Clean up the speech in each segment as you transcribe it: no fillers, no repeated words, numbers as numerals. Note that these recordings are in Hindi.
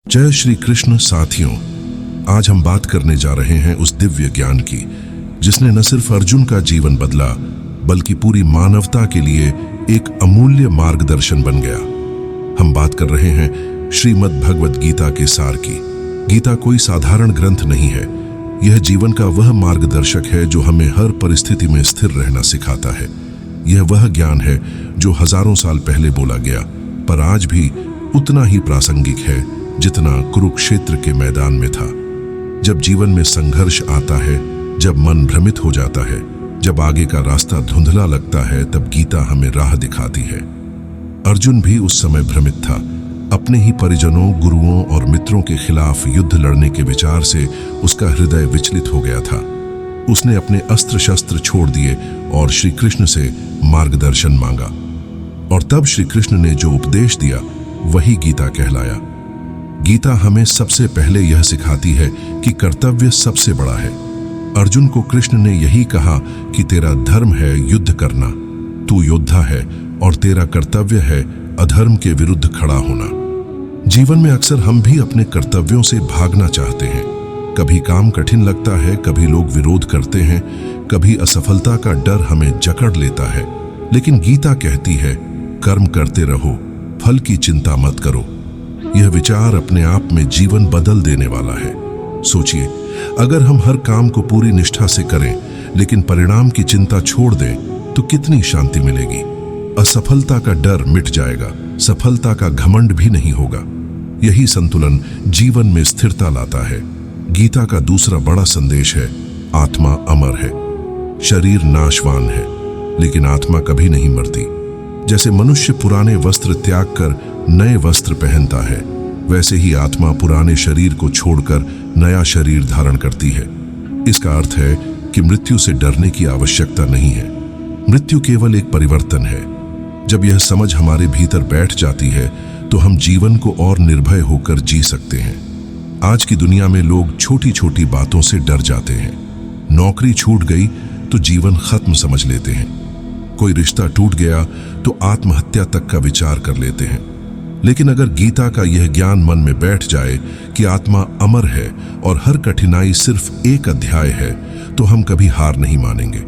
जय श्री कृष्ण साथियों, आज हम बात करने जा रहे हैं उस दिव्य ज्ञान की जिसने न सिर्फ अर्जुन का जीवन बदला बल्कि पूरी मानवता के लिए एक अमूल्य मार्गदर्शन बन गया। हम बात कर रहे हैं श्रीमद् भगवद गीता के सार की। गीता कोई साधारण ग्रंथ नहीं है, यह जीवन का वह मार्गदर्शक है जो हमें हर परिस्थिति में स्थिर रहना सिखाता है। यह वह ज्ञान है जो हजारों साल पहले बोला गया, पर आज भी उतना ही प्रासंगिक है जितना कुरुक्षेत्र के मैदान में था। जब जीवन में संघर्ष आता है, जब मन भ्रमित हो जाता है, जब आगे का रास्ता धुंधला लगता है, तब गीता हमें राह दिखाती है। अर्जुन भी उस समय भ्रमित था। अपने ही परिजनों, गुरुओं और मित्रों के खिलाफ युद्ध लड़ने के विचार से उसका हृदय विचलित हो गया था। उसने अपने अस्त्र शस्त्र छोड़ दिए और श्री कृष्ण से मार्गदर्शन मांगा। और तब श्री कृष्ण ने जो उपदेश दिया वही गीता कहलाया। गीता हमें सबसे पहले यह सिखाती है कि कर्तव्य सबसे बड़ा है। अर्जुन को कृष्ण ने यही कहा कि तेरा धर्म है युद्ध करना, तू योद्धा है और तेरा कर्तव्य है अधर्म के विरुद्ध खड़ा होना। जीवन में अक्सर हम भी अपने कर्तव्यों से भागना चाहते हैं। कभी काम कठिन लगता है, कभी लोग विरोध करते हैं, कभी असफलता का डर हमें जकड़ लेता है। लेकिन गीता कहती है, कर्म करते रहो, फल की चिंता मत करो। यह विचार अपने आप में जीवन बदल देने वाला है। सोचिए, अगर हम हर काम को पूरी निष्ठा से करें लेकिन परिणाम की चिंता छोड़ दें तो कितनी शांति मिलेगी। असफलता का डर मिट जाएगा, सफलता का घमंड भी नहीं होगा। यही संतुलन जीवन में स्थिरता लाता है। गीता का दूसरा बड़ा संदेश है, आत्मा अमर है। शरीर नाशवान है लेकिन आत्मा कभी नहीं मरती। जैसे मनुष्य पुराने वस्त्र त्याग कर नए वस्त्र पहनता है, वैसे ही आत्मा पुराने शरीर को छोड़कर नया शरीर धारण करती है। इसका अर्थ है कि मृत्यु से डरने की आवश्यकता नहीं है। मृत्यु केवल एक परिवर्तन है। जब यह समझ हमारे भीतर बैठ जाती है तो हम जीवन को और निर्भय होकर जी सकते हैं। आज की दुनिया में लोग छोटी छोटी बातों से डर जाते हैं। नौकरी छूट गई तो जीवन खत्म समझ लेते हैं। कोई रिश्ता टूट गया तो आत्महत्या तक का विचार कर लेते हैं। लेकिन अगर गीता का यह ज्ञान मन में बैठ जाए कि आत्मा अमर है और हर कठिनाई सिर्फ एक अध्याय है, तो हम कभी हार नहीं मानेंगे।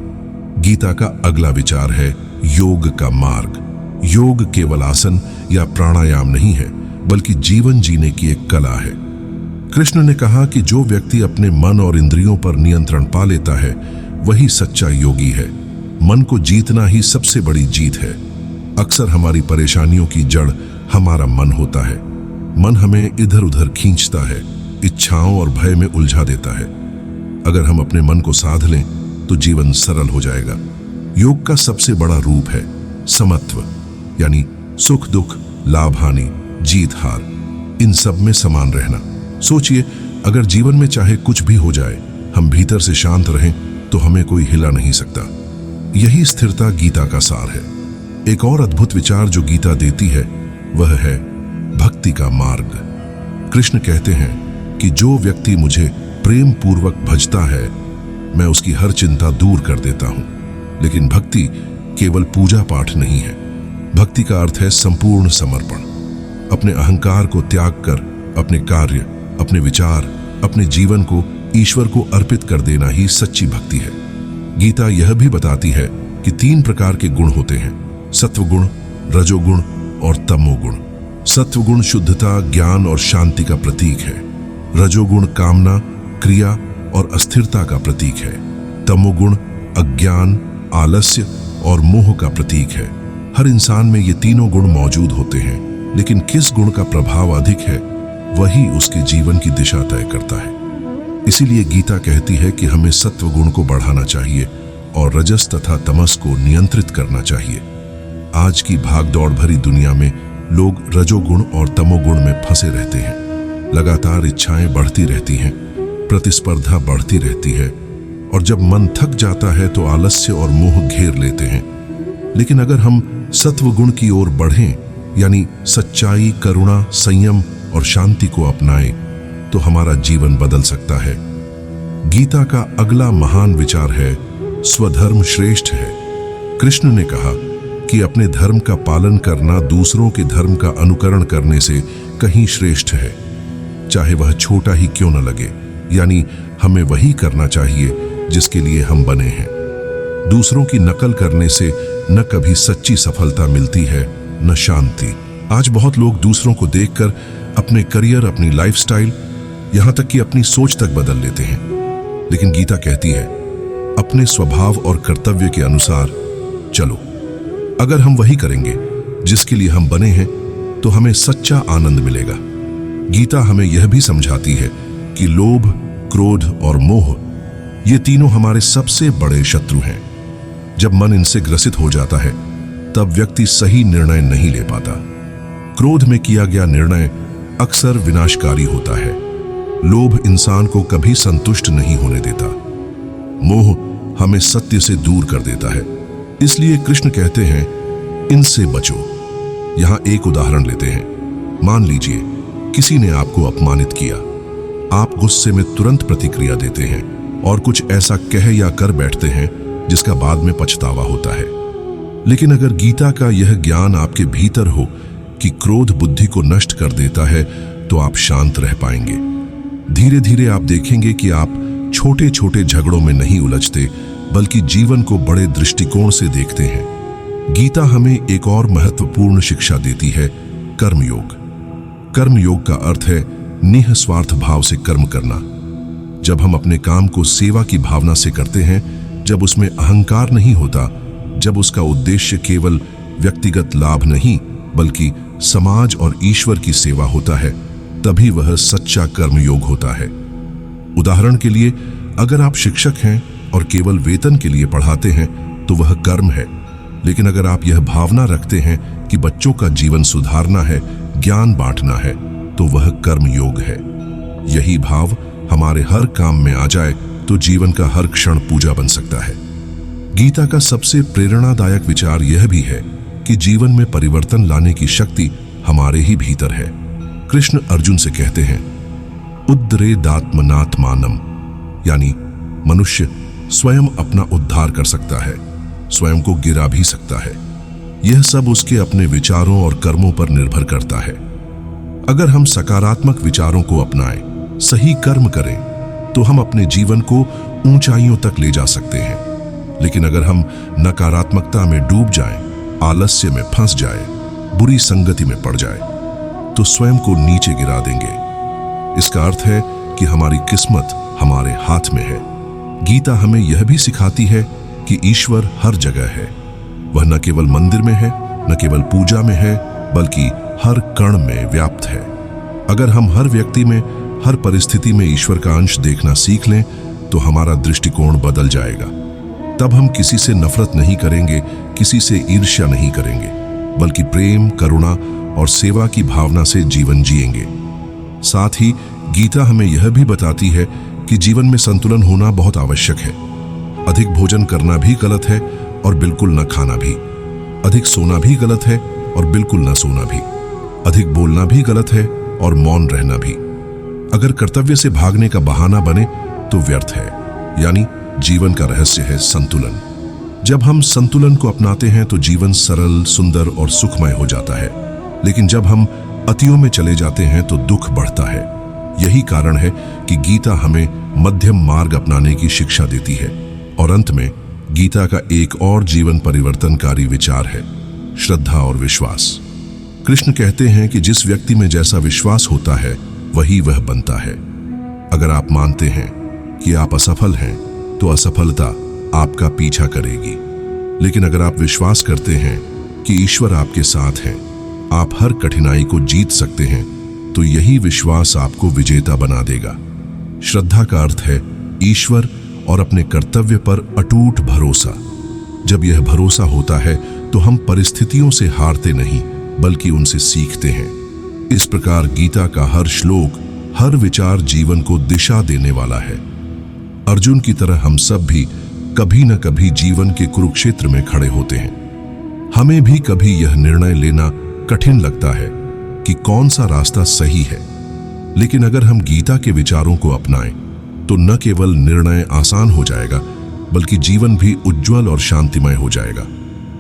गीता का अगला विचार है योग का मार्ग। योग केवल आसन या प्राणायाम नहीं है, बल्कि जीवन जीने की एक कला है। कृष्ण ने कहा कि जो व्यक्ति अपने मन और इंद्रियों पर नियंत्रण पा लेता है वही सच्चा योगी है। मन को जीतना ही सबसे बड़ी जीत है। अक्सर हमारी परेशानियों की जड़ हमारा मन होता है। मन हमें इधर उधर खींचता है, इच्छाओं और भय में उलझा देता है। अगर हम अपने मन को साध लें तो जीवन सरल हो जाएगा। योग का सबसे बड़ा रूप है समत्व, यानी सुख दुख, लाभ हानि, जीत हार, इन सब में समान रहना। सोचिए, अगर जीवन में चाहे कुछ भी हो जाए, हम भीतर से शांत रहें तो हमें कोई हिला नहीं सकता। यही स्थिरता गीता का सार है। एक और अद्भुत विचार जो गीता देती है वह है भक्ति का मार्ग। कृष्ण कहते हैं कि जो व्यक्ति मुझे प्रेम पूर्वक भजता है, मैं उसकी हर चिंता दूर कर देता हूं। लेकिन भक्ति केवल पूजा पाठ नहीं है। भक्ति का अर्थ है संपूर्ण समर्पण। अपने अहंकार को त्याग कर अपने कार्य, अपने विचार, अपने जीवन को ईश्वर को अर्पित कर देना ही सच्ची भक्ति है। गीता यह भी बताती है कि 3 प्रकार के गुण होते हैं, सत्वगुण, रजोगुण और तमोगुण। सत्वगुण शुद्धता, ज्ञान और शांति का प्रतीक है। रजोगुण कामना, क्रिया और अस्थिरता का प्रतीक है। तमोगुण अज्ञान, आलस्य और मोह का प्रतीक है। हर इंसान में ये तीनों गुण मौजूद होते हैं, लेकिन किस गुण का प्रभाव अधिक है वही उसके जीवन की दिशा तय करता है। इसीलिए गीता कहती है कि हमें सत्व गुण को बढ़ाना चाहिए और रजस तथा तमस को नियंत्रित करना चाहिए। आज की भागदौड़ भरी दुनिया में लोग रजोगुण और तमोगुण में फंसे रहते हैं। लगातार इच्छाएं बढ़ती रहती हैं, प्रतिस्पर्धा बढ़ती रहती है और जब मन थक जाता है तो आलस्य और मोह घेर लेते हैं। लेकिन अगर हम सत्व गुण की ओर बढ़ें, यानी सच्चाई, करुणा, संयम और शांति को अपनाएं, तो हमारा जीवन बदल सकता है। गीता का अगला महान विचार है स्वधर्म श्रेष्ठ है। कृष्ण ने कहा कि अपने धर्म का पालन करना दूसरों के धर्म का अनुकरण करने से कहीं श्रेष्ठ है। चाहे वह छोटा ही क्यों न लगे। यानी हमें वही करना चाहिए जिसके लिए हम बने हैं। दूसरों की नकल करने से न कभी सच्ची सफलता मिलती है, न शांति। आज बहुत लोग दूसरों को देखकर अपने करियर, अपनी लाइफस्टाइल, यहां तक कि अपनी सोच तक बदल लेते हैं। लेकिन गीता कहती है, अपने स्वभाव और कर्तव्य के अनुसार चलो। अगर हम वही करेंगे जिसके लिए हम बने हैं, तो हमें सच्चा आनंद मिलेगा। गीता हमें यह भी समझाती है कि लोभ, क्रोध और मोह, ये तीनों हमारे सबसे बड़े शत्रु हैं। जब मन इनसे ग्रसित हो जाता है, तब व्यक्ति सही निर्णय नहीं ले पाता। क्रोध में किया गया निर्णय अक्सर विनाशकारी होता है। लोभ इंसान को कभी संतुष्ट नहीं होने देता। मोह हमें सत्य से दूर कर देता है। इसलिए कृष्ण कहते हैं, इनसे बचो। यहां एक उदाहरण लेते हैं। मान लीजिए किसी ने आपको अपमानित किया। आप गुस्से में तुरंत प्रतिक्रिया देते हैं और कुछ ऐसा कह या कर बैठते हैं जिसका बाद में पछतावा होता है। लेकिन अगर गीता का यह ज्ञान आपके भीतर हो कि क्रोध बुद्धि को नष्ट कर देता है, तो आप शांत रह पाएंगे। धीरे धीरे आप देखेंगे कि आप छोटे छोटे झगड़ों में नहीं उलझते, बल्कि जीवन को बड़े दृष्टिकोण से देखते हैं। गीता हमें एक और महत्वपूर्ण शिक्षा देती है, कर्मयोग। कर्मयोग का अर्थ है निस्वार्थ भाव से कर्म करना। जब हम अपने काम को सेवा की भावना से करते हैं, जब उसमें अहंकार नहीं होता, जब उसका उद्देश्य केवल व्यक्तिगत लाभ नहीं बल्कि समाज और ईश्वर की सेवा होता है, तभी वह सच्चा कर्मयोग होता है। उदाहरण के लिए, अगर आप शिक्षक हैं और केवल वेतन के लिए पढ़ाते हैं, तो वह कर्म है। लेकिन अगर आप यह भावना रखते हैं कि बच्चों का जीवन सुधारना है, ज्ञान बांटना है, तो वह कर्मयोग है। यही भाव हमारे हर काम में आ जाए तो जीवन का हर क्षण पूजा बन सकता है। गीता का सबसे प्रेरणादायक विचार यह भी है कि जीवन में परिवर्तन लाने की शक्ति हमारे ही भीतर है। कृष्ण अर्जुन से कहते हैं, उद्रेदात्मनात्मानम, यानी मनुष्य स्वयं अपना उद्धार कर सकता है, स्वयं को गिरा भी सकता है। यह सब उसके अपने विचारों और कर्मों पर निर्भर करता है। अगर हम सकारात्मक विचारों को अपनाएं, सही कर्म करें, तो हम अपने जीवन को ऊंचाइयों तक ले जा सकते हैं। लेकिन अगर हम नकारात्मकता में डूब जाएं, आलस्य में फंस जाएं, बुरी संगति में पड़ जाएं, तो स्वयं को नीचे गिरा देंगे। इसका अर्थ है कि हमारी किस्मत हमारे हाथ में है। गीता हमें यह भी सिखाती है कि ईश्वर हर जगह है। वह न केवल मंदिर में है, न केवल पूजा में है, बल्कि हर कण में व्याप्त है। अगर हम हर व्यक्ति में, हर परिस्थिति में ईश्वर का अंश देखना सीख लें, तो हमारा दृष्टिकोण बदल जाएगा। तब हम किसी से नफरत नहीं करेंगे, किसी से ईर्ष्या नहीं करेंगे, बल्कि प्रेम, करुणा और सेवा की भावना से जीवन जिएंगे। साथ ही गीता हमें यह भी बताती है कि जीवन में संतुलन होना बहुत आवश्यक है। अधिक भोजन करना भी गलत है और बिल्कुल न खाना भी। अधिक सोना भी गलत है और बिल्कुल न सोना भी। अधिक बोलना भी गलत है और मौन रहना भी। अगर कर्तव्य से भागने का बहाना बने तो व्यर्थ है। यानी जीवन का रहस्य है संतुलन। जब हम संतुलन को अपनाते हैं तो जीवन सरल, सुंदर और सुखमय हो जाता है। लेकिन जब हम अतियों में चले जाते हैं तो दुख बढ़ता है। यही कारण है कि गीता हमें मध्यम मार्ग अपनाने की शिक्षा देती है। और अंत में गीता का एक और जीवन परिवर्तनकारी विचार है, श्रद्धा और विश्वास। कृष्ण कहते हैं कि जिस व्यक्ति में जैसा विश्वास होता है, वही वह बनता है। अगर आप मानते हैं कि आप असफल हैं, तो असफलता आपका पीछा करेगी। लेकिन अगर आप विश्वास करते हैं कि ईश्वर आपके साथ है, आप हर कठिनाई को जीत सकते हैं, तो यही विश्वास आपको विजेता बना देगा। श्रद्धा का अर्थ है ईश्वर और अपने कर्तव्य पर अटूट भरोसा। जब यह भरोसा होता है तो हम परिस्थितियों से हारते नहीं, बल्कि उनसे सीखते हैं। इस प्रकार गीता का हर श्लोक, हर विचार जीवन को दिशा देने वाला है। अर्जुन की तरह हम सब भी कभी न कभी जीवन के कुरुक्षेत्र में खड़े होते हैं। हमें भी कभी यह निर्णय लेना कठिन लगता है कि कौन सा रास्ता सही है। लेकिन अगर हम गीता के विचारों को अपनाएं, तो न केवल निर्णय आसान हो जाएगा, बल्कि जीवन भी उज्जवल और शांतिमय हो जाएगा।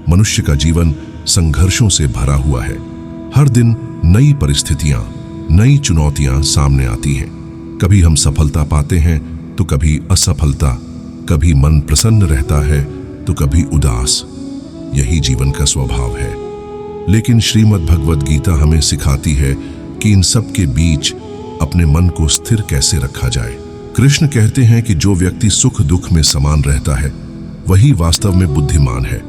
मनुष्य का जीवन संघर्षों से भरा हुआ है। हर दिन नई परिस्थितियां, नई चुनौतियां सामने आती हैं। कभी हम सफलता पाते हैं तो कभी असफलता, कभी मन प्रसन्न रहता है तो कभी उदास। यही जीवन का स्वभाव है। लेकिन श्रीमद् भगवद गीता हमें सिखाती है कि इन सब के बीच अपने मन को स्थिर कैसे रखा जाए। कृष्ण कहते हैं कि जो व्यक्ति सुख दुख में समान रहता है वही वास्तव में बुद्धिमान है।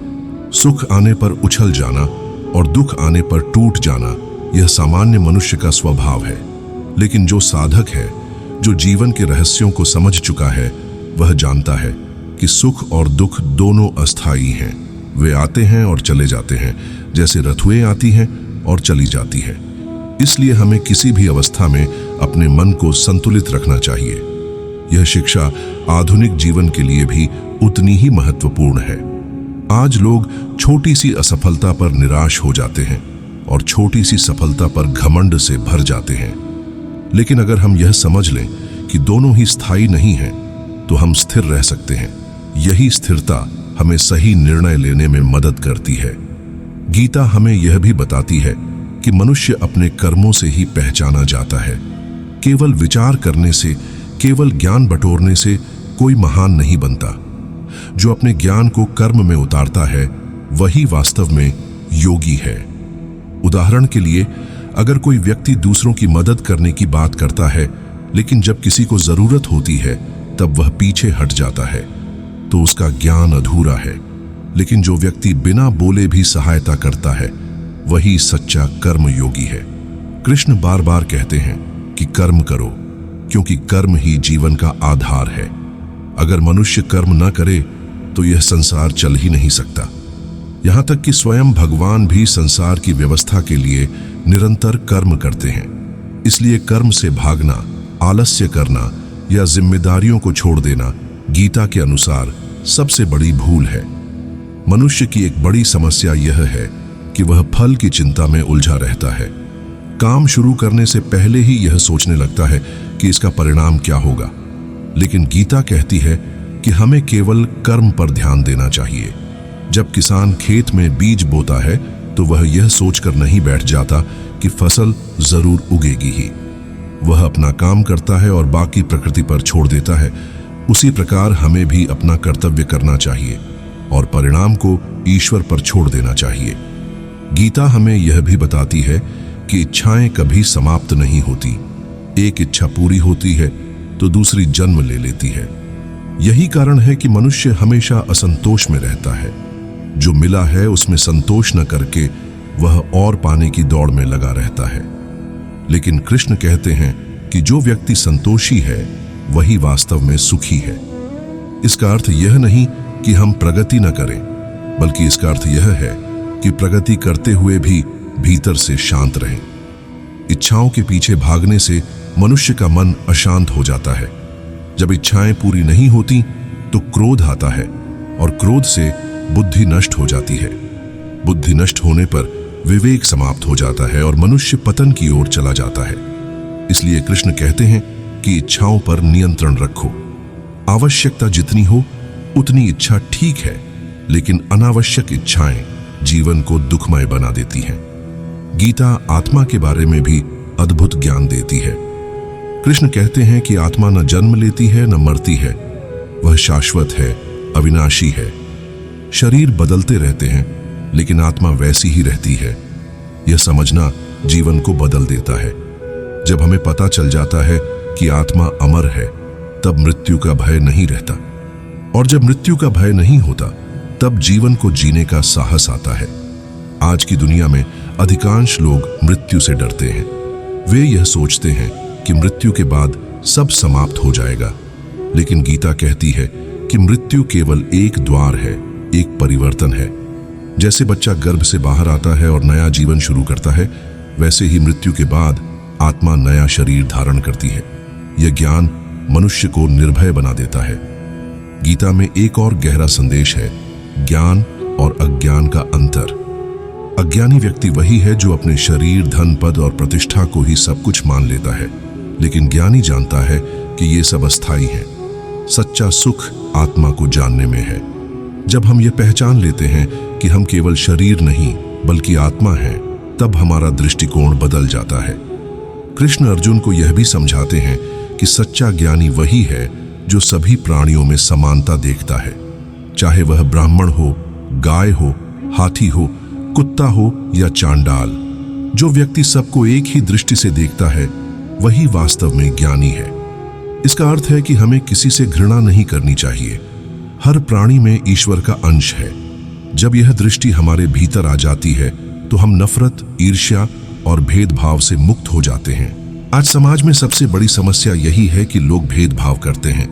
सुख आने पर उछल जाना और दुख आने पर टूट जाना यह सामान्य मनुष्य का स्वभाव है। लेकिन जो साधक है, जो जीवन के रहस्यों को समझ चुका है, वह जानता है कि सुख और दुख दोनों अस्थायी हैं। वे आते हैं और चले जाते हैं, जैसे ऋतुएं आती हैं और चली जाती हैं। इसलिए हमें किसी भी अवस्था में अपने मन को संतुलित रखना चाहिए। यह शिक्षा आधुनिक जीवन के लिए भी उतनी ही महत्वपूर्ण है। आज लोग छोटी सी असफलता पर निराश हो जाते हैं और छोटी सी सफलता पर घमंड से भर जाते हैं। लेकिन अगर हम यह समझ लें कि दोनों ही स्थायी नहीं हैं, तो हम स्थिर रह सकते हैं। यही स्थिरता हमें सही निर्णय लेने में मदद करती है। गीता हमें यह भी बताती है कि मनुष्य अपने कर्मों से ही पहचाना जाता है। केवल विचार करने से, केवल ज्ञान बटोरने से कोई महान नहीं बनता। जो अपने ज्ञान को कर्म में उतारता है वही वास्तव में योगी है। उदाहरण के लिए, अगर कोई व्यक्ति दूसरों की मदद करने की बात करता है, लेकिन जब किसी को जरूरत होती है तब वह पीछे हट जाता है, तो उसका ज्ञान अधूरा है। लेकिन जो व्यक्ति बिना बोले भी सहायता करता है वही सच्चा कर्म योगी है। कृष्ण बार बार कहते हैं कि कर्म करो, क्योंकि कर्म ही जीवन का आधार है। अगर मनुष्य कर्म न करे तो यह संसार चल ही नहीं सकता। यहां तक कि स्वयं भगवान भी संसार की व्यवस्था के लिए निरंतर कर्म करते हैं। इसलिए कर्म से भागना, आलस्य करना या जिम्मेदारियों को छोड़ देना गीता के अनुसार सबसे बड़ी भूल है। मनुष्य की एक बड़ी समस्या यह है कि वह फल की चिंता में उलझा रहता है। काम शुरू करने से पहले ही यह सोचने लगता है कि इसका परिणाम क्या होगा। लेकिन गीता कहती है कि हमें केवल कर्म पर ध्यान देना चाहिए। जब किसान खेत में बीज बोता है तो वह यह सोचकर नहीं बैठ जाता कि फसल जरूर उगेगी ही। वह अपना काम करता है और बाकी प्रकृति पर छोड़ देता है। उसी प्रकार हमें भी अपना कर्तव्य करना चाहिए और परिणाम को ईश्वर पर छोड़ देना चाहिए। गीता हमें यह भी बताती है कि इच्छाएं कभी समाप्त नहीं होती। एक इच्छा पूरी होती है तो दूसरी जन्म ले लेती है। यही कारण है कि मनुष्य हमेशा असंतोष में रहता है। जो मिला है उसमें संतोष न करके वह और पाने की दौड़ में लगा रहता है। लेकिन कृष्ण कहते हैं कि जो व्यक्ति संतोषी है वही वास्तव में सुखी है। इसका अर्थ यह नहीं कि हम प्रगति न करें, बल्कि इसका अर्थ यह है कि प्रगति करते हुए भी भीतर से शांत रहें। इच्छाओं के पीछे भागने से मनुष्य का मन अशांत हो जाता है। जब इच्छाएं पूरी नहीं होती तो क्रोध आता है और क्रोध से बुद्धि नष्ट हो जाती है। बुद्धि नष्ट होने पर विवेक समाप्त हो जाता है और मनुष्य पतन की ओर चला जाता है। इसलिए कृष्ण कहते हैं कि इच्छाओं पर नियंत्रण रखो। आवश्यकता जितनी हो उतनी इच्छा ठीक है, लेकिन अनावश्यक इच्छाएं जीवन को दुखमय बना देती हैं। गीता आत्मा के बारे में भी अद्भुत ज्ञान देती है। कृष्ण कहते हैं कि आत्मा न जन्म लेती है न मरती है, वह शाश्वत है, अविनाशी है। शरीर बदलते रहते हैं लेकिन आत्मा वैसी ही रहती है। यह समझना जीवन को बदल देता है। जब हमें पता चल जाता है कि आत्मा अमर है, तब मृत्यु का भय नहीं रहता, और जब मृत्यु का भय नहीं होता तब जीवन को जीने का साहस आता है। आज की दुनिया में अधिकांश लोग मृत्यु से डरते हैं। वे यह सोचते हैं कि मृत्यु के बाद सब समाप्त हो जाएगा। लेकिन गीता कहती है कि मृत्यु केवल एक द्वार है, एक परिवर्तन है। जैसे बच्चा गर्भ से बाहर आता है और नया जीवन शुरू करता है, वैसे ही मृत्यु के बाद आत्मा नया शरीर धारण करती है। यह ज्ञान मनुष्य को निर्भय बना देता है। गीता में एक और गहरा संदेश है, ज्ञान और अज्ञान का अंतर। अज्ञानी व्यक्ति वही है जो अपने शरीर, धन, पद और प्रतिष्ठा को ही सब कुछ मान लेता है। लेकिन ज्ञानी जानता है कि ये सब अस्थायी है। सच्चा सुख आत्मा को जानने में है। जब हम ये पहचान लेते हैं कि हम केवल शरीर नहीं बल्कि आत्मा हैं, तब हमारा दृष्टिकोण बदल जाता है। कृष्ण अर्जुन को यह भी समझाते हैं कि सच्चा ज्ञानी वही है जो सभी प्राणियों में समानता देखता है, चाहे वह ब्राह्मण हो, गाय हो, हाथी हो, कुत्ता हो या चांडाल। जो व्यक्ति सबको एक ही दृष्टि से देखता है वही वास्तव में ज्ञानी है। इसका अर्थ है कि हमें किसी से घृणा नहीं करनी चाहिए। हर प्राणी में ईश्वर का अंश है। जब यह दृष्टि हमारे भीतर आ जाती है तो हम नफरत, ईर्ष्या और भेदभाव से मुक्त हो जाते हैं। आज समाज में सबसे बड़ी समस्या यही है कि लोग भेदभाव करते हैं।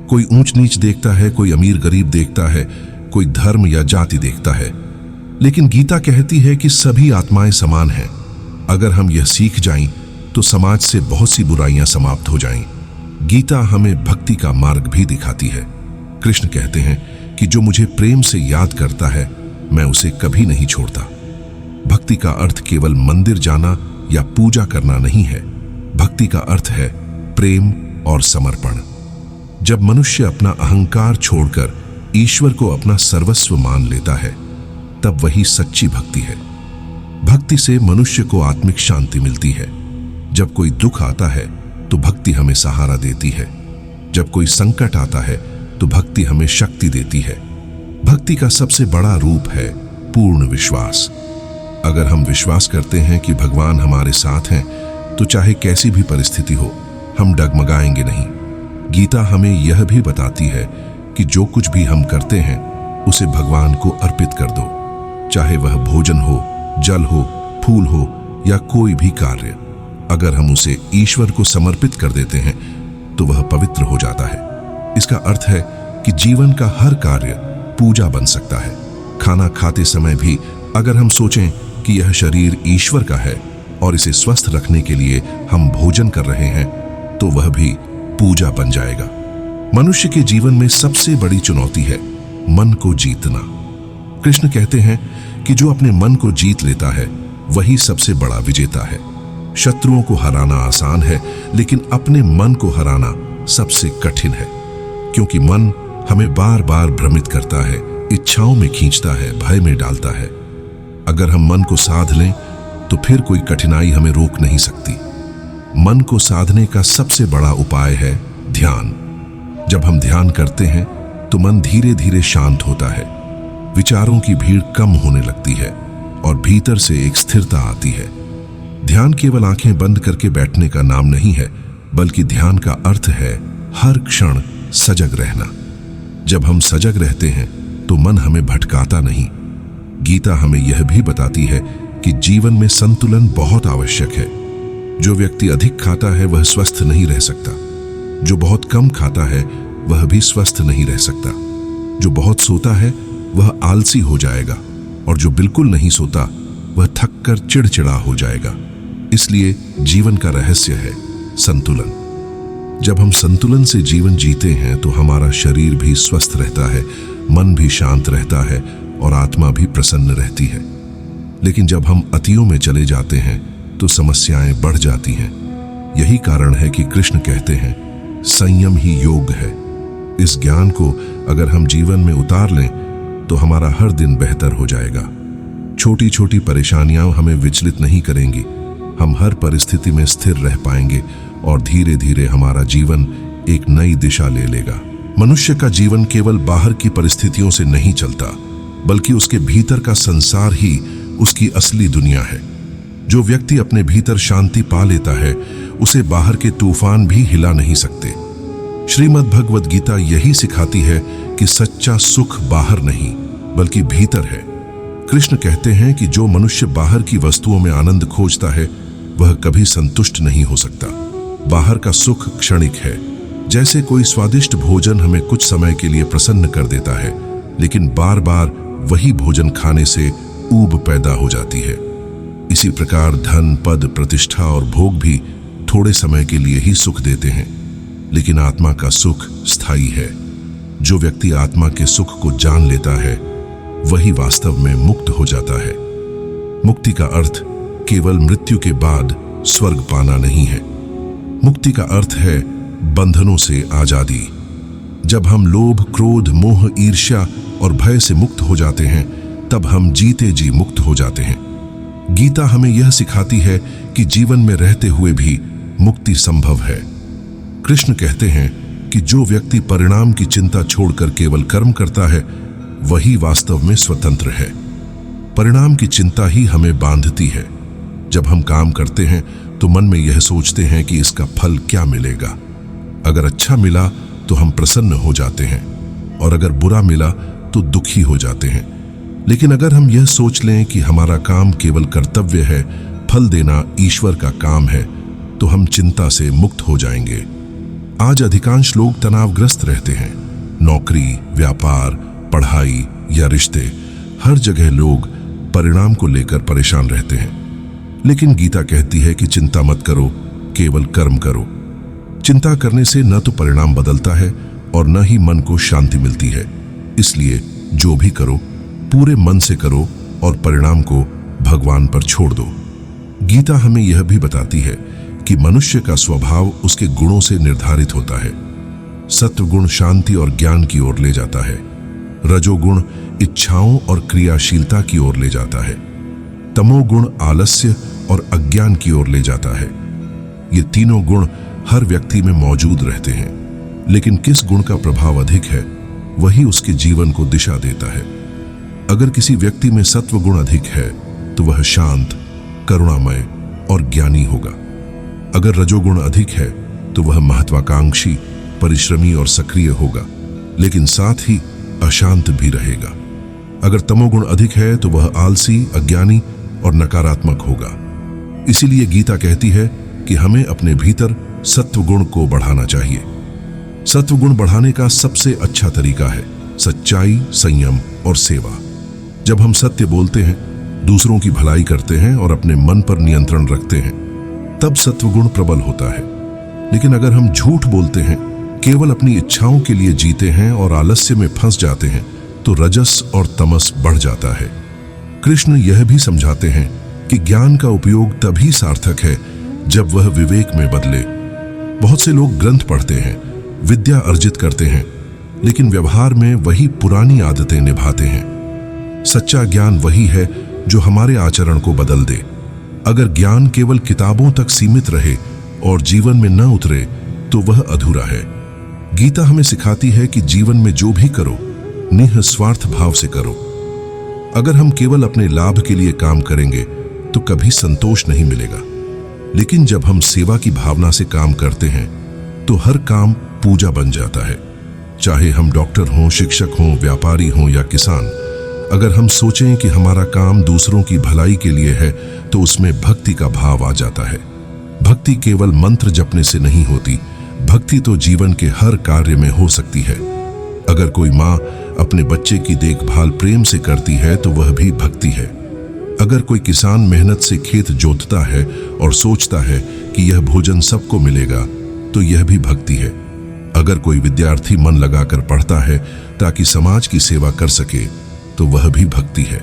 कोई ऊंच नीच देखता है, कोई अमीर गरीब देखता है, कोई धर्म या जाति देखता है। लेकिन गीता कहती है कि सभी आत्माएं समान हैं। अगर हम यह सीख जाएं तो समाज से बहुत सी बुराइयां समाप्त हो जाएं। गीता हमें भक्ति का मार्ग भी दिखाती है। कृष्ण कहते हैं कि जो मुझे प्रेम से याद करता है मैं उसे कभी नहीं छोड़ता। भक्ति का अर्थ केवल मंदिर जाना या पूजा करना नहीं है। भक्ति का अर्थ है प्रेम और समर्पण। जब मनुष्य अपना अहंकार छोड़कर ईश्वर को अपना सर्वस्व मान लेता है तब वही सच्ची भक्ति है। भक्ति से मनुष्य को आत्मिक शांति मिलती है। जब कोई दुख आता है तो भक्ति हमें सहारा देती है। जब कोई संकट आता है तो भक्ति हमें शक्ति देती है। भक्ति का सबसे बड़ा रूप है पूर्ण विश्वास। अगर हम विश्वास करते हैं कि भगवान हमारे साथ हैं तो चाहे कैसी भी परिस्थिति हो हम डगमगाएंगे नहीं। गीता हमें यह भी बताती है कि जो कुछ भी हम करते हैं उसे भगवान को अर्पित कर दो, चाहे वह भोजन हो, जल हो, फूल हो या कोई भी कार्य। अगर हम उसे ईश्वर को समर्पित कर देते हैं तो वह पवित्र हो जाता है। इसका अर्थ है कि जीवन का हर कार्य पूजा बन सकता है। खाना खाते समय भी अगर हम सोचें कि यह शरीर ईश्वर का है और इसे स्वस्थ रखने के लिए हम भोजन कर रहे हैं तो वह भी पूजा बन जाएगा। मनुष्य के जीवन में सबसे बड़ी चुनौती है मन को जीतना। कृष्ण कहते हैं कि जो अपने मन को जीत लेता है वही सबसे बड़ा विजेता है। शत्रुओं को हराना आसान है लेकिन अपने मन को हराना सबसे कठिन है, क्योंकि मन हमें बार बार भ्रमित करता है, इच्छाओं में खींचता है, भय में डालता है। अगर हम मन को साध लें तो फिर कोई कठिनाई हमें रोक नहीं सकती। मन को साधने का सबसे बड़ा उपाय है ध्यान। जब हम ध्यान करते हैं तो मन धीरे धीरे शांत होता है, विचारों की भीड़ कम होने लगती है और भीतर से एक स्थिरता आती है। ध्यान केवल आंखें बंद करके बैठने का नाम नहीं है, बल्कि ध्यान का अर्थ है हर क्षण सजग रहना। जब हम सजग रहते हैं तो मन हमें भटकाता नहीं। गीता हमें यह भी बताती है कि जीवन में संतुलन बहुत आवश्यक है। जो व्यक्ति अधिक खाता है वह स्वस्थ नहीं रह सकता। जो बहुत कम खाता है वह भी स्वस्थ नहीं रह सकता। जो बहुत सोता है वह आलसी हो जाएगा और जो बिल्कुल नहीं सोता वह थक कर चिड़चिड़ा हो जाएगा। इसलिए जीवन का रहस्य है संतुलन। जब हम संतुलन से जीवन जीते हैं तो हमारा शरीर भी स्वस्थ रहता है, मन भी शांत रहता है और आत्मा भी प्रसन्न रहती है। लेकिन जब हम अतियों में चले जाते हैं तो समस्याएं बढ़ जाती हैं। यही कारण है कि कृष्ण कहते हैं संयम ही योग है। इस ज्ञान को अगर हम जीवन में उतार लें तो हमारा हर दिन बेहतर हो जाएगा। छोटी छोटी परेशानियां हमें विचलित नहीं करेंगी। हम हर परिस्थिति में स्थिर रह पाएंगे और धीरे धीरे हमारा जीवन एक नई दिशा ले लेगा। मनुष्य का जीवन केवल बाहर की परिस्थितियों से नहीं चलता, बल्कि उसके भीतर का संसार ही उसकी असली दुनिया है। जो व्यक्ति अपने भीतर शांति पा लेता है उसे बाहर के तूफान भी हिला नहीं सकते। श्रीमद् भगवद गीता यही सिखाती है कि सच्चा सुख बाहर नहीं बल्कि भीतर है। कृष्ण कहते हैं कि जो मनुष्य बाहर की वस्तुओं में आनंद खोजता है वह कभी संतुष्ट नहीं हो सकता। बाहर का सुख क्षणिक है। जैसे कोई स्वादिष्ट भोजन हमें कुछ समय के लिए प्रसन्न कर देता है, लेकिन बार बार वही भोजन खाने से ऊब पैदा हो जाती है। इसी प्रकार धन, पद, प्रतिष्ठा और भोग भी थोड़े समय के लिए ही सुख देते हैं, लेकिन आत्मा का सुख स्थायी है। जो व्यक्ति आत्मा के सुख को जान लेता है वही वास्तव में मुक्त हो जाता है। मुक्ति का अर्थ केवल मृत्यु के बाद स्वर्ग पाना नहीं है। मुक्ति का अर्थ है बंधनों से आजादी। जब हम लोभ, क्रोध, मोह, ईर्ष्या और भय से मुक्त हो जाते हैं तब हम जीते जी मुक्त हो जाते हैं। गीता हमें यह सिखाती है कि जीवन में रहते हुए भी मुक्ति संभव है। कृष्ण कहते हैं कि जो व्यक्ति परिणाम की चिंता छोड़कर केवल कर्म करता है वही वास्तव में स्वतंत्र है। परिणाम की चिंता ही हमें बांधती है। जब हम काम करते हैं तो मन में यह सोचते हैं कि इसका फल क्या मिलेगा। अगर अच्छा मिला तो हम प्रसन्न हो जाते हैं और अगर बुरा मिला तो दुखी हो जाते हैं। लेकिन अगर हम यह सोच लें कि हमारा काम केवल कर्तव्य है, फल देना ईश्वर का काम है, तो हम चिंता से मुक्त हो जाएंगे। आज अधिकांश लोग तनावग्रस्त रहते हैं। नौकरी, व्यापार, पढ़ाई या रिश्ते, हर जगह लोग परिणाम को लेकर परेशान रहते हैं। लेकिन गीता कहती है कि चिंता मत करो, केवल कर्म करो। चिंता करने से न तो परिणाम बदलता है और न ही मन को शांति मिलती है। इसलिए जो भी करो पूरे मन से करो और परिणाम को भगवान पर छोड़ दो। गीता हमें यह भी बताती है कि मनुष्य का स्वभाव उसके गुणों से निर्धारित होता है। सत्वगुण शांति और ज्ञान की ओर ले जाता है। रजोगुण इच्छाओं और क्रियाशीलता की ओर ले जाता है। तमोगुण आलस्य और अज्ञान की ओर ले जाता है। ये तीनों गुण हर व्यक्ति में मौजूद रहते हैं, लेकिन किस गुण का प्रभाव अधिक है वही उसके जीवन को दिशा देता है। अगर किसी व्यक्ति में सत्व गुण अधिक है तो वह शांत, करुणामय और ज्ञानी होगा। अगर रजोगुण अधिक है तो वह महत्वाकांक्षी, परिश्रमी और सक्रिय होगा, लेकिन साथ ही अशांत भी रहेगा। अगर तमोगुण अधिक है तो वह आलसी, अज्ञानी और नकारात्मक होगा। इसीलिए गीता कहती है कि हमें अपने भीतर सत्वगुण को बढ़ाना चाहिए। सत्वगुण बढ़ाने का सबसे अच्छा तरीका है सच्चाई, संयम और सेवा। जब हम सत्य बोलते हैं, दूसरों की भलाई करते हैं और अपने मन पर नियंत्रण रखते हैं, तब सत्वगुण प्रबल होता है। लेकिन अगर हम झूठ बोलते हैं, केवल अपनी इच्छाओं के लिए जीते हैं और आलस्य में फंस जाते हैं, तो रजस और तमस बढ़ जाता है। कृष्ण यह भी समझाते हैं कि ज्ञान का उपयोग तभी सार्थक है जब वह विवेक में बदले। बहुत से लोग ग्रंथ पढ़ते हैं, विद्या अर्जित करते हैं, लेकिन व्यवहार में वही पुरानी आदतें निभाते हैं। सच्चा ज्ञान वही है जो हमारे आचरण को बदल दे। अगर ज्ञान केवल किताबों तक सीमित रहे और जीवन में न उतरे तो वह अधूरा है। गीता हमें सिखाती है कि जीवन में जो भी करो निस्वार्थ भाव से करो। अगर हम केवल अपने लाभ के लिए काम करेंगे तो कभी संतोष नहीं मिलेगा। लेकिन जब हम सेवा की भावना से काम करते हैं तो हर काम पूजा बन जाता है। चाहे हम डॉक्टर हों, शिक्षक हों, व्यापारी हों या किसान, अगर हम सोचें कि हमारा काम दूसरों की भलाई के लिए है तो उसमें भक्ति का भाव आ जाता है। भक्ति केवल मंत्र जपने से नहीं होती, भक्ति तो जीवन के हर कार्य में हो सकती है। अगर कोई माँ अपने बच्चे की देखभाल प्रेम से करती है तो वह भी भक्ति है। अगर कोई किसान मेहनत से खेत जोतता है और सोचता है कि यह भोजन सबको मिलेगा तो यह भी भक्ति है। अगर कोई विद्यार्थी मन लगाकर पढ़ता है ताकि समाज की सेवा कर सके तो वह भी भक्ति है।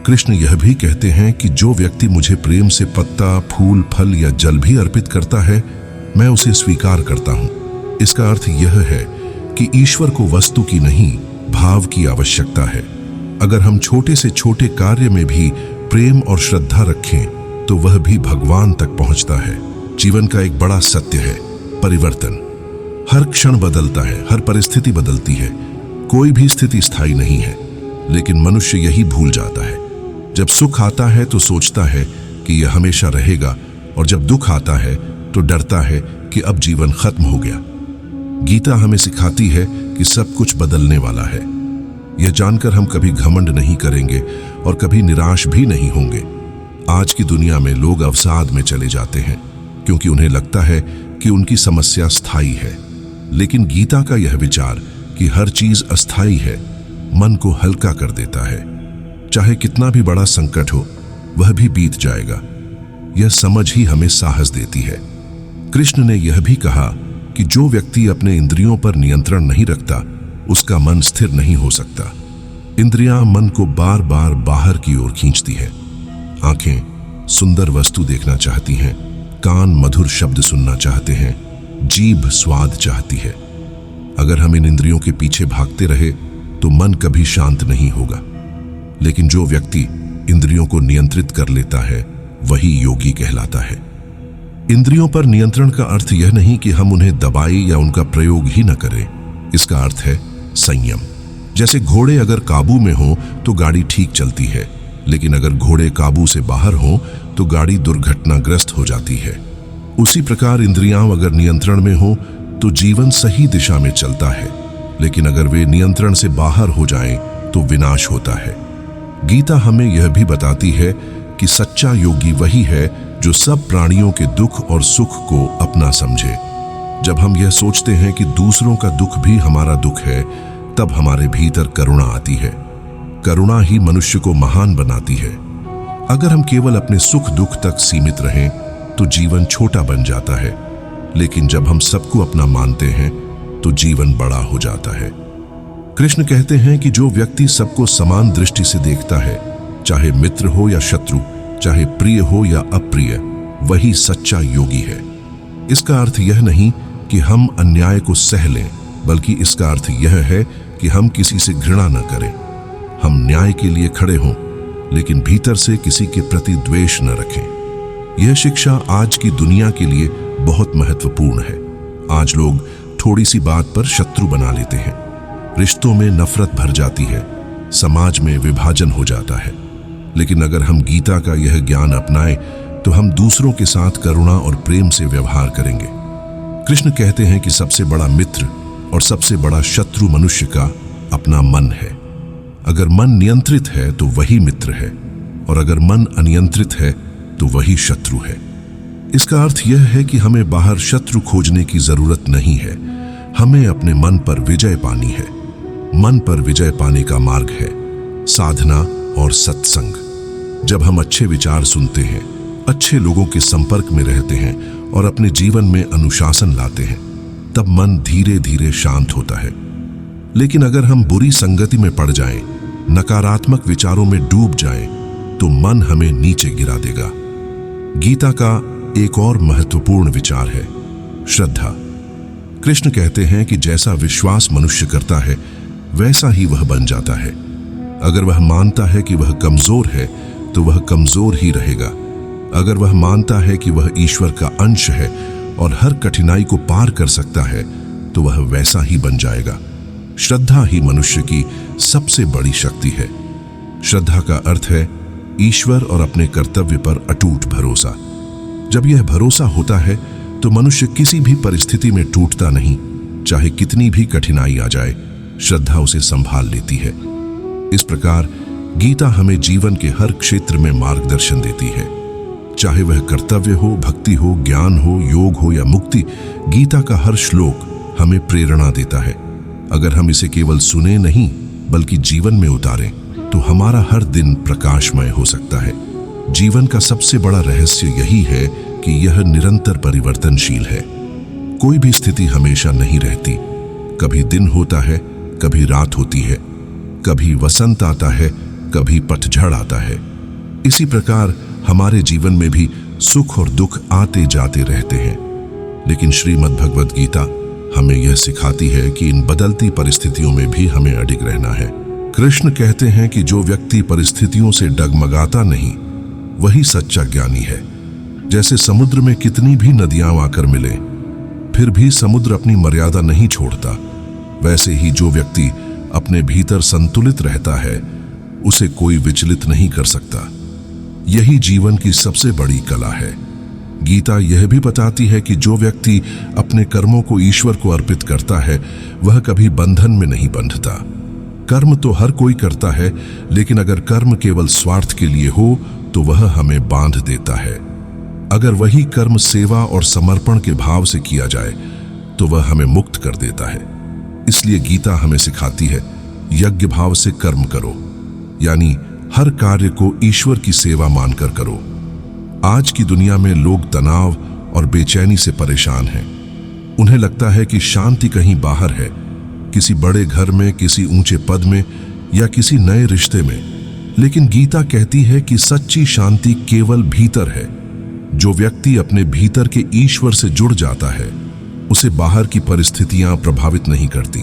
कृष्ण यह भी कहते हैं कि जो व्यक्ति मुझे प्रेम से पत्ता, फूल, फल या जल भी अर्पित करता है, मैं उसे स्वीकार करता हूँ। इसका अर्थ यह है कि ईश्वर को वस्तु की नहीं, भाव की आवश्यकता है। अगर हम छोटे से छोटे कार्य में भी प्रेम और श्रद्धा रखें तो वह भी भगवान तक पहुंचता है। जीवन का एक बड़ा सत्य है परिवर्तन। हर क्षण बदलता है, हर परिस्थिति बदलती है, कोई भी स्थिति स्थायी नहीं है। लेकिन मनुष्य यही भूल जाता है। जब सुख आता है तो सोचता है कि यह हमेशा रहेगा, और जब दुख आता है तो डरता है कि अब जीवन खत्म हो गया। गीता हमें सिखाती है कि सब कुछ बदलने वाला है। यह जानकर हम कभी घमंड नहीं करेंगे और कभी निराश भी नहीं होंगे। आज की दुनिया में लोग अवसाद में चले जाते हैं क्योंकि उन्हें लगता है कि उनकी समस्या स्थायी है। लेकिन गीता का यह विचार कि हर चीज अस्थायी है मन को हल्का कर देता है। चाहे कितना भी बड़ा संकट हो, वह भी बीत जाएगा। यह समझ ही हमें साहस देती है। कृष्ण ने यह भी कहा कि जो व्यक्ति अपने इंद्रियों पर नियंत्रण नहीं रखता उसका मन स्थिर नहीं हो सकता। इंद्रियां मन को बार बार बाहर की ओर खींचती हैं। आंखें सुंदर वस्तु देखना चाहती हैं, कान मधुर शब्द सुनना चाहते हैं, जीभ स्वाद चाहती है। अगर हम इन इंद्रियों के पीछे भागते रहे तो मन कभी शांत नहीं होगा। लेकिन जो व्यक्ति इंद्रियों को नियंत्रित कर लेता है वही योगी कहलाता है। इंद्रियों पर नियंत्रण का अर्थ यह नहीं कि हम उन्हें दबाएं या उनका प्रयोग ही न करें। इसका अर्थ है संयम। जैसे घोड़े अगर काबू में हो तो गाड़ी ठीक चलती है, लेकिन अगर घोड़े काबू से बाहर हो तो गाड़ी दुर्घटनाग्रस्त हो जाती है। उसी प्रकार इंद्रियां अगर नियंत्रण में हो तो जीवन सही दिशा में चलता है, लेकिन अगर वे नियंत्रण से बाहर हो जाएं तो विनाश होता है। गीता हमें यह भी बताती है कि सच्चा योगी वही है जो सब प्राणियों के दुख और सुख को अपना समझे। जब हम यह सोचते हैं कि दूसरों का दुख भी हमारा दुख है, तब हमारे भीतर करुणा आती है। करुणा ही मनुष्य को महान बनाती है। अगर हम केवल अपने सुख दुख तक सीमित रहें तो जीवन छोटा बन जाता है, लेकिन जब हम सबको अपना मानते हैं तो जीवन बड़ा हो जाता है। कृष्ण कहते हैं कि जो व्यक्ति सबको समान दृष्टि से देखता है, चाहे मित्र हो या शत्रु, चाहे प्रिय हो या अप्रिय, वही सच्चा योगी है। इसका अर्थ यह नहीं कि हम अन्याय को सह लें, बल्कि इसका अर्थ यह है कि हम किसी से घृणा न करें। हम न्याय के लिए खड़े हों, लेकिन भीतर से किसी के प्रति द्वेष न रखें। यह शिक्षा आज की दुनिया के लिए बहुत महत्वपूर्ण है। आज लोग थोड़ी सी बात पर शत्रु बना लेते हैं, रिश्तों में नफरत भर जाती है, समाज में विभाजन हो जाता है। लेकिन अगर हम गीता का यह ज्ञान अपनाएं तो हम दूसरों के साथ करुणा और प्रेम से व्यवहार करेंगे। कृष्ण कहते हैं कि सबसे बड़ा मित्र और सबसे बड़ा शत्रु मनुष्य का अपना मन है। अगर मन नियंत्रित है तो वही मित्र है, और अगर मन अनियंत्रित है तो वही शत्रु है। इसका अर्थ यह है कि हमें बाहर शत्रु खोजने की जरूरत नहीं है, हमें अपने मन पर विजय पानी है। मन पर विजय पाने का मार्ग है साधना और सत्संग। जब हम अच्छे विचार सुनते हैं, अच्छे लोगों के संपर्क में रहते हैं और अपने जीवन में अनुशासन लाते हैं, तब मन धीरे धीरे शांत होता है। लेकिन अगर हम बुरी संगति में पड़ जाएं, नकारात्मक विचारों में डूब जाएं, तो मन हमें नीचे गिरा देगा। गीता का एक और महत्वपूर्ण विचार है श्रद्धा। कृष्ण कहते हैं कि जैसा विश्वास मनुष्य करता है वैसा ही वह बन जाता है। अगर वह मानता है कि वह कमजोर है तो वह कमजोर ही रहेगा। अगर वह मानता है कि वह ईश्वर का अंश है और हर कठिनाई को पार कर सकता है तो वह वैसा ही बन जाएगा। श्रद्धा ही मनुष्य की सबसे बड़ी शक्ति है। श्रद्धा का अर्थ है ईश्वर और अपने कर्तव्य पर अटूट भरोसा। जब यह भरोसा होता है तो मनुष्य किसी भी परिस्थिति में टूटता नहीं। चाहे कितनी भी कठिनाई आ जाए, श्रद्धा उसे संभाल लेती है। इस प्रकार गीता हमें जीवन के हर क्षेत्र में मार्गदर्शन देती है। चाहे वह कर्तव्य हो, भक्ति हो, ज्ञान हो, योग हो या मुक्ति, गीता का हर श्लोक हमें प्रेरणा देता है। अगर हम इसे केवल सुने नहीं बल्कि जीवन में उतारें तो हमारा हर दिन प्रकाशमय हो सकता है। जीवन का सबसे बड़ा रहस्य यही है कि यह निरंतर परिवर्तनशील है। कोई भी स्थिति हमेशा नहीं रहती। कभी दिन होता है, कभी रात होती है, कभी वसंत आता है, कभी पतझड़ आता है। इसी प्रकार हमारे जीवन में भी सुख और दुख आते जाते रहते हैं। लेकिन श्रीमद् भगवद गीता हमें यह सिखाती है कि इन बदलती परिस्थितियों में भी हमें अडिग रहना है। कृष्ण कहते हैं कि जो व्यक्ति परिस्थितियों से डगमगाता नहीं, वही सच्चा ज्ञानी है। जैसे समुद्र में कितनी भी नदियां आकर मिले, फिर भी समुद्र अपनी मर्यादा नहीं छोड़ता, वैसे ही जो व्यक्ति अपने भीतर संतुलित रहता है, उसे कोई विचलित नहीं कर सकता। यही जीवन की सबसे बड़ी कला है। गीता यह भी बताती है कि जो व्यक्ति अपने कर्मों को ईश्वर को अर्पित करता है, वह कभी बंधन में नहीं बंधता। कर्म तो हर कोई करता है, लेकिन अगर कर्म केवल स्वार्थ के लिए हो तो वह हमें बांध देता है। अगर वही कर्म सेवा और समर्पण के भाव से किया जाए तो वह हमें मुक्त कर देता है। इसलिए गीता हमें सिखाती है, यज्ञ भाव से कर्म करो, यानी हर कार्य को ईश्वर की सेवा मानकर करो। आज की दुनिया में लोग तनाव और बेचैनी से परेशान हैं। उन्हें लगता है कि शांति कहीं बाहर है, किसी बड़े घर में, किसी ऊंचे पद में या किसी नए रिश्ते में। लेकिन गीता कहती है कि सच्ची शांति केवल भीतर है। जो व्यक्ति अपने भीतर के ईश्वर से जुड़ जाता है, उसे बाहर की परिस्थितियां प्रभावित नहीं करती।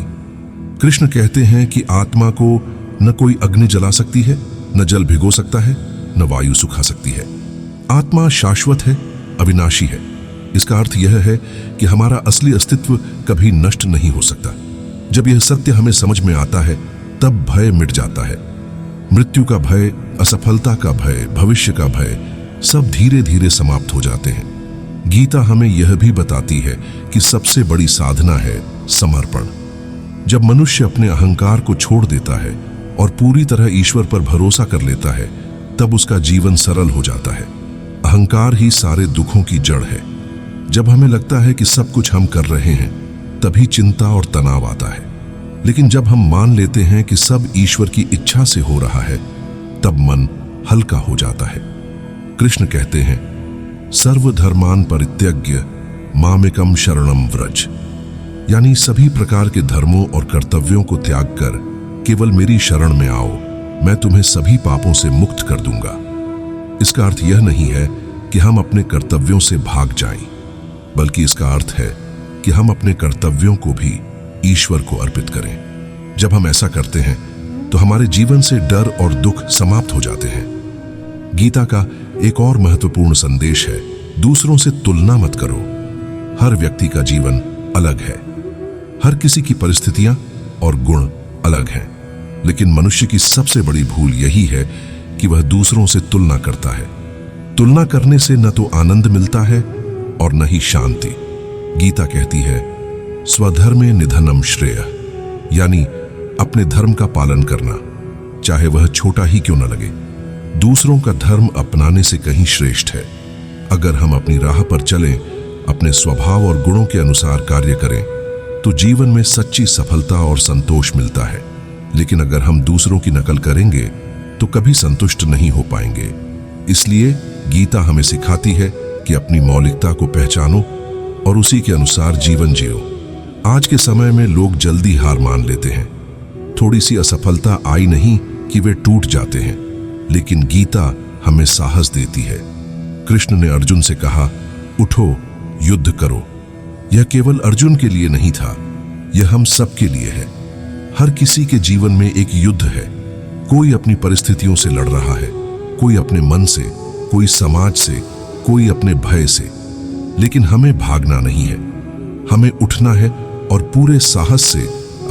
कृष्ण कहते हैं कि आत्मा को न कोई अग्नि जला सकती है, न जल भिगो सकता है, न वायु सुखा सकती है। आत्मा शाश्वत है, अविनाशी है। इसका अर्थ यह है कि हमारा असली अस्तित्व कभी नष्ट नहीं हो सकता। जब यह सत्य हमें समझ में आता है तब भय मिट जाता है। मृत्यु का भय, असफलता का भय, भविष्य का भय सब धीरे धीरे समाप्त हो जाते हैं। गीता हमें यह भी बताती है कि सबसे बड़ी साधना है समर्पण। जब मनुष्य अपने अहंकार को छोड़ देता है और पूरी तरह ईश्वर पर भरोसा कर लेता है तब उसका जीवन सरल हो जाता है। अहंकार ही सारे दुखों की जड़ है। जब हमें लगता है कि सब कुछ हम कर रहे हैं तभी चिंता और तनाव आता है। लेकिन जब हम मान लेते हैं कि सब ईश्वर की इच्छा से हो रहा है तब मन हल्का हो जाता है। कृष्ण कहते हैं, सर्वधर्मान परित्यज्य मामेकम शरणम व्रज, यानी सभी प्रकार के धर्मों और कर्तव्यों को त्याग कर केवल मेरी शरण में आओ, मैं तुम्हें सभी पापों से मुक्त कर दूंगा। इसका अर्थ यह नहीं है कि हम अपने कर्तव्यों से भाग जाएं, बल्कि इसका अर्थ है कि हम अपने कर्तव्यों को भी ईश्वर को अर्पित करें। जब हम ऐसा करते हैं तो हमारे जीवन से डर और दुख समाप्त हो जाते हैं। गीता का एक और महत्वपूर्ण संदेश है, दूसरों से तुलना मत करो। हर व्यक्ति का जीवन अलग है, हर किसी की परिस्थितियां और गुण अलग हैं, लेकिन मनुष्य की सबसे बड़ी भूल यही है कि वह दूसरों से तुलना करता है। तुलना करने से न तो आनंद मिलता है और न ही शांति। गीता कहती है, स्वधर्मे निधनम श्रेय, यानी अपने धर्म का पालन करना, चाहे वह छोटा ही क्यों न लगे। दूसरों का धर्म अपनाने से कहीं श्रेष्ठ है। अगर हम अपनी राह पर चलें, अपने स्वभाव और गुणों के अनुसार कार्य करें, तो जीवन में सच्ची सफलता और संतोष मिलता है। लेकिन अगर हम दूसरों की नकल करेंगे तो कभी संतुष्ट नहीं हो पाएंगे। इसलिए गीता हमें सिखाती है कि अपनी मौलिकता को पहचानो और उसी के अनुसार जीवन जियो। आज के समय में लोग जल्दी हार मान लेते हैं। थोड़ी सी असफलता आई नहीं कि वे टूट जाते हैं, लेकिन गीता हमें साहस देती है। कृष्ण ने अर्जुन से कहा, उठो, युद्ध करो। यह केवल अर्जुन के लिए नहीं था, यह हम सब के लिए है। हर किसी के जीवन में एक युद्ध है। कोई अपनी परिस्थितियों से लड़ रहा है, कोई अपने मन से, कोई समाज से, कोई अपने भय से। लेकिन हमें भागना नहीं है, हमें उठना है और पूरे साहस से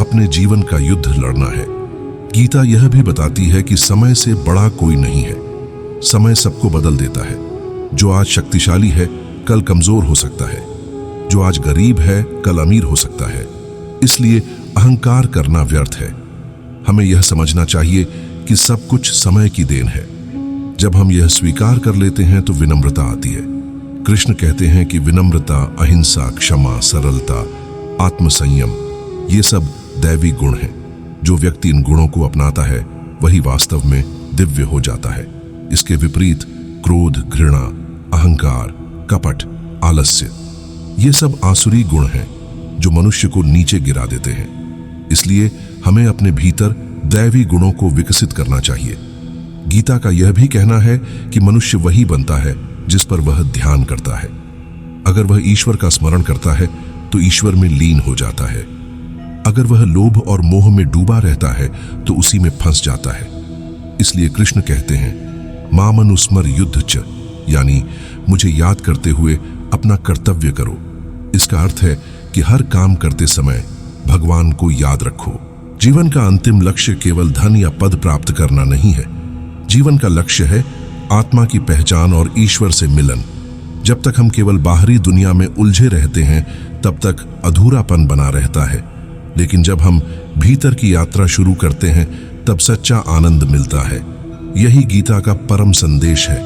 अपने जीवन का युद्ध लड़ना है। गीता यह भी बताती है कि समय से बड़ा कोई नहीं है। समय सबको बदल देता है। जो आज शक्तिशाली है कल कमजोर हो सकता है, जो आज गरीब है कल अमीर हो सकता है। इसलिए अहंकार करना व्यर्थ है। हमें यह समझना चाहिए कि सब कुछ समय की देन है। जब हम यह स्वीकार कर लेते हैं तो विनम्रता आती है। कृष्ण कहते हैं कि विनम्रता, अहिंसा, क्षमा, सरलता, आत्मसंयम, ये सब दैवी गुण हैं। जो व्यक्ति इन गुणों को अपनाता है वही वास्तव में दिव्य हो जाता है। इसके विपरीत क्रोध, घृणा, अहंकार, कपट, आलस्य, ये सब आसुरी गुण हैं जो मनुष्य को नीचे गिरा देते हैं। इसलिए हमें अपने भीतर दैवी गुणों को विकसित करना चाहिए। गीता का यह भी कहना है कि मनुष्य वही बनता है जिस पर वह ध्यान करता है। अगर वह ईश्वर का स्मरण करता है तो ईश्वर में लीन हो जाता है। अगर वह लोभ और मोह में डूबा रहता है तो उसी में फंस जाता है। इसलिए कृष्ण कहते हैं, मामनुस्मर युद्ध च, यानी मुझे याद करते हुए अपना कर्तव्य करो। इसका अर्थ है कि हर काम करते समय भगवान को याद रखो। जीवन का अंतिम लक्ष्य केवल धन या पद प्राप्त करना नहीं है। जीवन का लक्ष्य है आत्मा की पहचान और ईश्वर से मिलन। जब तक हम केवल बाहरी दुनिया में उलझे रहते हैं तब तक अधूरापन बना रहता है, लेकिन जब हम भीतर की यात्रा शुरू करते हैं तब सच्चा आनंद मिलता है। यही गीता का परम संदेश है।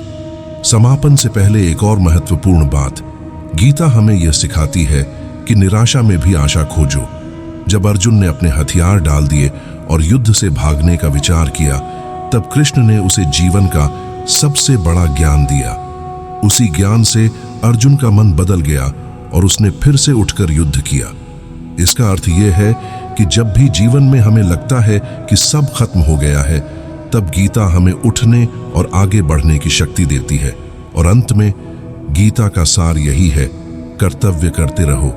समापन से पहले एक और महत्वपूर्ण बात, गीता हमें यह सिखाती है कि निराशा में भी आशा खोजो। जब अर्जुन ने अपने हथियार डाल दिए और युद्ध से भागने का विचार किया, तब कृष्ण ने उसे जीवन का सबसे बड़ा ज्ञान दिया। उसी ज्ञान से अर्जुन का मन बदल गया और उसने फिर से उठकर युद्ध किया। इसका अर्थ यह है कि जब भी जीवन में हमें लगता है कि सब खत्म हो गया है, तब गीता हमें उठने और आगे बढ़ने की शक्ति देती है। और अंत में गीता का सार यही है, कर्तव्य करते रहो,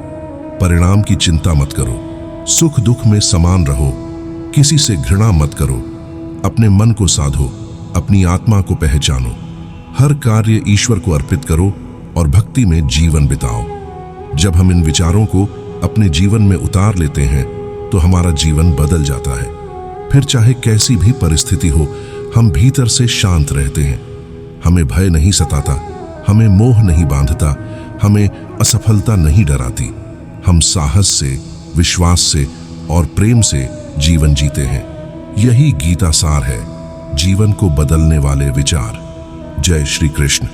परिणाम की चिंता मत करो, सुख दुख में समान रहो, किसी से घृणा मत करो, अपने मन को साधो, अपनी आत्मा को पहचानो। हर कार्य ईश्वर को अर्पित करो और भक्ति में जीवन बिताओ। जब हम इन विचारों को अपने जीवन में उतार लेते हैं तो हमारा जीवन बदल जाता है। फिर चाहे कैसी भी परिस्थिति हो, हम भीतर से शांत रहते हैं। हमें भय नहीं सताता, हमें मोह नहीं बांधता, हमें असफलता नहीं डराती। हम साहस से, विश्वास से और प्रेम से जीवन जीते हैं। यही गीता सार है, जीवन को बदलने वाले विचार। जय श्री कृष्ण।